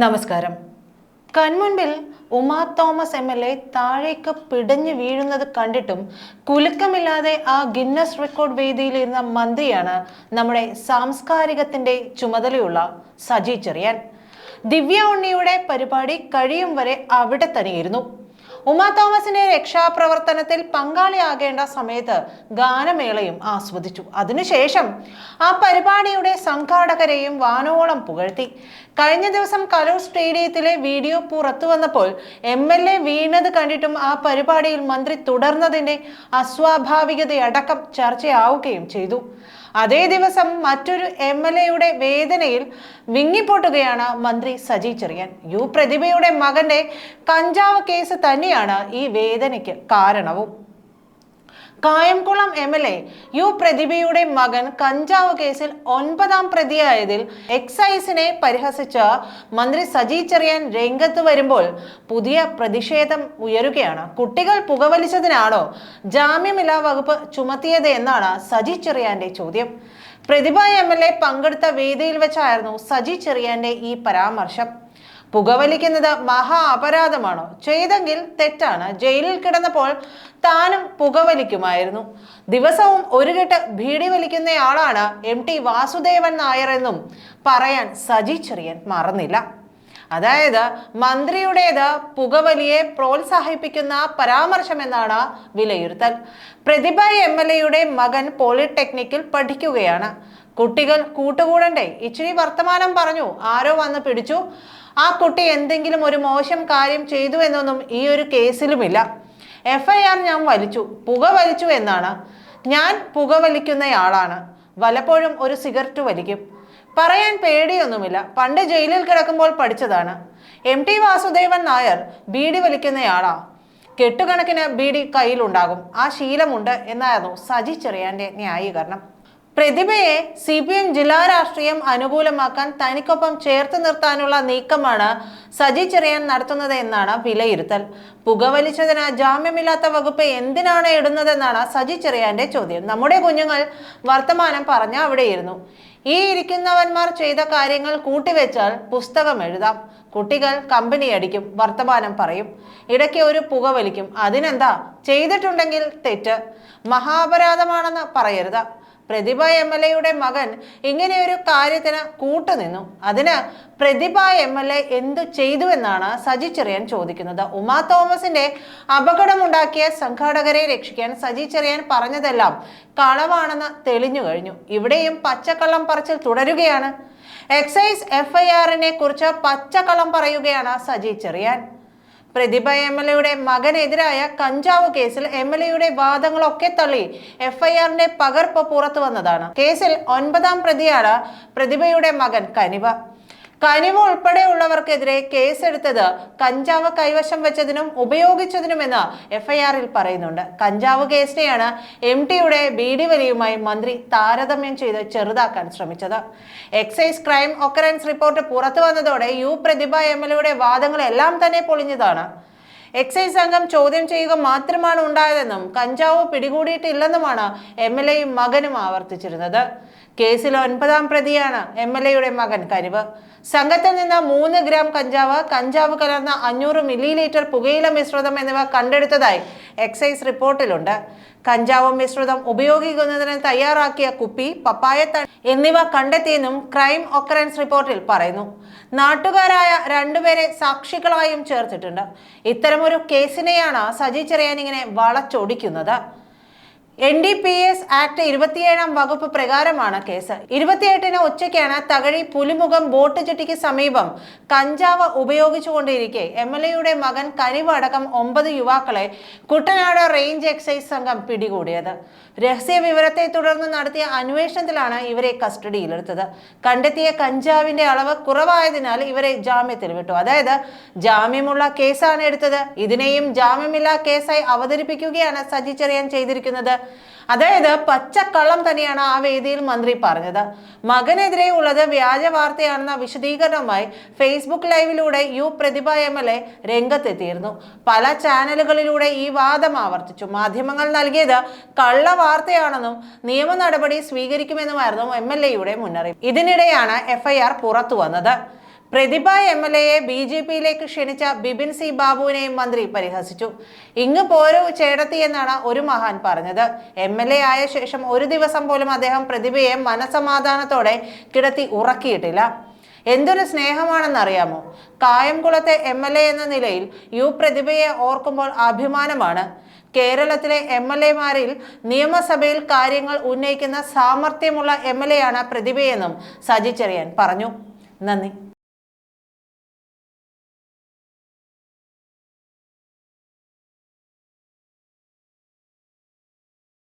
നമസ്കാരം. കൺമുൻപിൽ Uma Thomas MLA താഴേക്ക് പിടഞ്ഞു വീഴുന്നത് കണ്ടിട്ടും കുലുക്കമില്ലാതെ ആ ഗിന്നസ് റെക്കോർഡ് വേദിയിലിരുന്ന മന്ത്രിയാണ് നമ്മുടെ സാംസ്കാരികത്തിന്റെ ചുമതലയുള്ള സജി ചെറിയാൻ. ദിവ്യ ഉണ്ണിയുടെ പരിപാടി കഴിയും വരെ അവിടെ തന്നെയിരുന്നു. ഉമാ തോമസിന്റെ രക്ഷാപ്രവർത്തനത്തിൽ പങ്കാളിയാകേണ്ട സമയത്ത് ഗാനമേളയും ആസ്വദിച്ചു. അതിനുശേഷം ആ പരിപാടിയുടെ സംഘാടകരെയും വാനോളം പുകഴ്ത്തി. കഴിഞ്ഞ ദിവസം കലൂർ സ്റ്റേഡിയത്തിലെ വീഡിയോ പുറത്തു വന്നപ്പോൾ MLA വീണത് കണ്ടിട്ടും ആ പരിപാടിയിൽ മന്ത്രി തുടർന്നതിന്റെ അസ്വാഭാവികതയടക്കം ചർച്ചയാവുകയും ചെയ്തു. അതേ ദിവസം മറ്റൊരു MLAയുടെ വേദനയിൽ വിങ്ങിപ്പൊട്ടുകയാണ് മന്ത്രി സജി ചെറിയാൻ. പ്രതിഭയുടെ മകന്റെ കഞ്ചാവ് കേസ് തന്നെയാണ് ഈ വേദനയ്ക്ക് കാരണവും. കായംകുളം MLA പ്രതിഭയുടെ മകൻ കഞ്ചാവ് കേസിൽ 9ാം പ്രതിയായതിൽ എക്സൈസിനെ പരിഹസിച്ച മന്ത്രി സജി ചെറിയാൻ രംഗത്ത് വരുമ്പോൾ പുതിയ പ്രതിഷേധം ഉയരുകയാണ്. കുട്ടികൾ പുകവലിച്ചതിനാണോ ജാമ്യമില്ലാ വകുപ്പ് ചുമത്തിയത് എന്നാണ് സജി ചെറിയാന്റെ ചോദ്യം. പ്രതിഭ MLA പങ്കെടുത്ത വേദിയിൽ വെച്ചായിരുന്നു സജി ചെറിയാന്റെ ഈ പരാമർശം. പുകവലിക്കുന്നത് മഹാ അപരാധമാണോ? ചെയ്തെങ്കിൽ തെറ്റാണ്. ജയിലിൽ കിടന്നപ്പോൾ താനും പുകവലിക്കുമായിരുന്നു. ദിവസവും ഒരു കെട്ട് ബീഡി വലിക്കുന്നയാളാണ് MT വാസുദേവൻ നായർ എന്നും പറയാൻ സജി ചെറിയാൻ മറന്നില്ല. അതായത് മന്ത്രിയുടേത് പുകവലിയെ പ്രോത്സാഹിപ്പിക്കുന്ന പരാമർശം എന്നാണ് വിലയിരുത്തൽ. പ്രതിഭ MLAയുടെ മകൻ പോളിടെക്നിക്കിൽ പഠിക്കുകയാണ്. കുട്ടികൾ കൂട്ടുകൂടണ്ടേ? ഇച്ചിരി വർത്തമാനം പറഞ്ഞു, ആരോ വന്ന് പിടിച്ചു, ആ കുട്ടി എന്തെങ്കിലും ഒരു മോശം കാര്യം ചെയ്തു എന്നൊന്നും ഈ ഒരു കേസിലുമില്ല. FIR ഞാൻ പുകവലിച്ചു എന്നാണ്. ഞാൻ പുകവലിക്കുന്നയാളാണ്. വല്ലപ്പോഴും ഒരു സിഗരറ്റ് വലിക്കും. പറയാൻ പേടിയൊന്നുമില്ല. പണ്ട് ജയിലിൽ കിടക്കുമ്പോൾ പഠിച്ചതാണ്. MT വാസുദേവൻ നായർ ബീഡി വലിക്കുന്നയാളാ. കെട്ടുകണക്കിന് ബീഡി കയ്യിലുണ്ടാകും. ആ ശീലമുണ്ട് എന്നായിരുന്നു സജി ചെറിയാന്റെ ന്യായീകരണം. പ്രതിഭയെ CPM ജില്ലാ രാഷ്ട്രീയം അനുകൂലമാക്കാൻ തനിക്കൊപ്പം ചേർത്ത് നിർത്താനുള്ള നീക്കമാണ് സജി ചെറിയാൻ നടത്തുന്നത് എന്നാണ് വിലയിരുത്തൽ. പുകവലിച്ചതിന് ജാമ്യമില്ലാത്ത വകുപ്പ് എന്തിനാണ് ഇടുന്നതെന്നാണ് സജി ചെറിയാന്റെ ചോദ്യം. നമ്മുടെ കുഞ്ഞുങ്ങൾ വർത്തമാനം പറഞ്ഞ അവിടെയിരുന്നു. ഈ ഇരിക്കുന്നവന്മാർ ചെയ്ത കാര്യങ്ങൾ കൂട്ടിവെച്ചാൽ പുസ്തകം എഴുതാം. കുട്ടികൾ കമ്പനി അടിക്കും, വർത്തമാനം പറയും, ഇടയ്ക്ക് ഒരു പുകവലിക്കും. അതിനെന്താ? ചെയ്തിട്ടുണ്ടെങ്കിൽ തെറ്റ് മഹാപരാധമാണെന്ന് പറയരുത്. പ്രതിഭ MLAയുടെ മകൻ ഇങ്ങനെയൊരു കാര്യത്തിന് കൂട്ടുനിന്നു. അതിന് പ്രതിഭ MLA എന്തു ചെയ്തു എന്നാണ് സജി ചെറിയാൻ ചോദിക്കുന്നത്. ഉമാ തോമസിന്റെ അപകടമുണ്ടാക്കിയ സംഘാടകരെ രക്ഷിക്കാൻ സജി ചെറിയാൻ പറഞ്ഞതെല്ലാം കളവാണെന്ന് തെളിഞ്ഞു കഴിഞ്ഞു. ഇവിടെയും പച്ചക്കള്ളം പറച്ചിൽ തുടരുകയാണ്. എക്സൈസ് FIRനെ കുറിച്ച് പച്ചക്കള്ളം പറയുകയാണ് സജി ചെറിയാൻ. പ്രതിഭ MLAയുടെ മകനെതിരായ കഞ്ചാവ് കേസിൽ MLAയുടെ വാദങ്ങളൊക്കെ തള്ളി FIRന്റെ പകർപ്പ് പുറത്തു വന്നതാണ്. കേസിൽ 9ാം പ്രതിയാണ് പ്രതിഭയുടെ മകൻ കനിവ് ഉൾപ്പെടെയുള്ളവർക്കെതിരെ കേസെടുത്തത് കഞ്ചാവ് കൈവശം വെച്ചതിനും ഉപയോഗിച്ചതിനുമെന്ന് FIRൽ പറയുന്നുണ്ട്. കഞ്ചാവ് കേസിനെയാണ് MTയുടെ ബീഡി വലിയുമായി മന്ത്രി താരതമ്യം ചെയ്ത് ചെറുതാക്കാൻ ശ്രമിച്ചത്. എക്സൈസ് ക്രൈം ഒക്കറൻസ് റിപ്പോർട്ട് പുറത്തു വന്നതോടെ പ്രതിഭ MLAയുടെ വാദങ്ങളെല്ലാം തന്നെ പൊളിഞ്ഞതാണ്. എക്സൈസ് സംഘം ചോദ്യം ചെയ്യുക മാത്രമാണ് ഉണ്ടായതെന്നും കഞ്ചാവ് പിടികൂടിയിട്ടില്ലെന്നുമാണ് MLAയും മകനും ആവർത്തിച്ചിരുന്നത്. കേസിൽ 9ാം പ്രതിയാണ് MLAയുടെ മകൻ കനിവ്. സംഘത്തിൽ നിന്ന് 3 ഗ്രാം കഞ്ചാവ് കലർന്ന 500 മില്ലിലീറ്റർ പുകയില മിശ്രിതം എന്നിവ കണ്ടെടുത്തതായി എക്സൈസ് റിപ്പോർട്ടിലുണ്ട്. കഞ്ചാവ് മിശ്രിതം ഉപയോഗിക്കുന്നതിന് തയ്യാറാക്കിയ കുപ്പി, പപ്പായ എന്നിവ കണ്ടെത്തിയെന്നും ക്രൈം ഒക്കറൻസ് റിപ്പോർട്ടിൽ പറയുന്നു. നാട്ടുകാരായ 2 പേരെ സാക്ഷികളായും ചേർത്തിട്ടുണ്ട്. ഇത്തരമൊരു കേസിനെയാണ് സജി ചെറിയാൻ ഇങ്ങനെ വളച്ചൊടിക്കുന്നത്. NDPS ആക്ട് 27ാം വകുപ്പ് പ്രകാരമാണ് കേസ്. 28-ന് ഉച്ചയ്ക്കാണ് തകഴി പുലിമുഖം ബോട്ട് ജെട്ടിക്ക് സമീപം കഞ്ചാവ് ഉപയോഗിച്ചുകൊണ്ടിരിക്കെ MLAയുടെ മകൻ കനിവ് അടക്കം 9 യുവാക്കളെ കുട്ടനാട് റേഞ്ച് എക്സൈസ് സംഘം പിടികൂടിയത്. രഹസ്യ വിവരത്തെ തുടർന്ന് നടത്തിയ അന്വേഷണത്തിലാണ് ഇവരെ കസ്റ്റഡിയിലെടുത്തത്. കണ്ടെത്തിയ കഞ്ചാവിന്റെ അളവ് കുറവായതിനാൽ ഇവരെ ജാമ്യത്തിൽ വിട്ടു. അതായത് ജാമ്യമുള്ള കേസാണ് എടുത്തത്. ഇതിനെയും ജാമ്യമില്ലാ കേസായി അവതരിപ്പിക്കുകയാണ് സജി ചെറിയാൻ ചെയ്തിരിക്കുന്നത്. അതായത് പച്ചക്കള്ളം തന്നെയാണ് ആ വേദിയിൽ മന്ത്രി പറഞ്ഞത്. മകനെതിരെ ഉള്ളത് വ്യാജ വാർത്തയാണെന്ന വിശദീകരണവുമായി ഫേസ്ബുക്ക് ലൈവിലൂടെ പ്രതിഭ MLA രംഗത്തെത്തിയിരുന്നു. പല ചാനലുകളിലൂടെ ഈ വാദം ആവർത്തിച്ചു. മാധ്യമങ്ങൾ നൽകിയത് കള്ള വാർത്തയാണെന്നും നിയമ നടപടി സ്വീകരിക്കുമെന്നുമായിരുന്നു MLAയുടെ മുന്നറിയിപ്പ്. ഇതിനിടെയാണ് FIR പുറത്തു വന്നത്. പ്രതിഭ MLA BJP-യിലേക്ക് ക്ഷണിച്ച ബിപിൻ സി ബാബുവിനെയും മന്ത്രി പരിഹസിച്ചു. ഇങ്ങ് പോരൂ ചേടത്തി എന്നാണ് ഒരു മഹാൻ പറഞ്ഞത്. MLA ആയ ശേഷം ഒരു ദിവസം പോലും അദ്ദേഹം പ്രതിഭയെ മനസമാധാനത്തോടെ കിടത്തി ഉറക്കിയിട്ടില്ല. എന്തൊരു സ്നേഹമാണെന്നറിയാമോ? കായംകുളത്തെ MLA എന്ന നിലയിൽ പ്രതിഭയെ ഓർക്കുമ്പോൾ അഭിമാനമാണ്. കേരളത്തിലെ MLA-മാരിൽ നിയമസഭയിൽ കാര്യങ്ങൾ ഉന്നയിക്കുന്ന സാമർത്ഥ്യമുള്ള MLA ആണ് പ്രതിഭയെന്നും സജി ചെറിയാൻ പറഞ്ഞു. നന്ദി.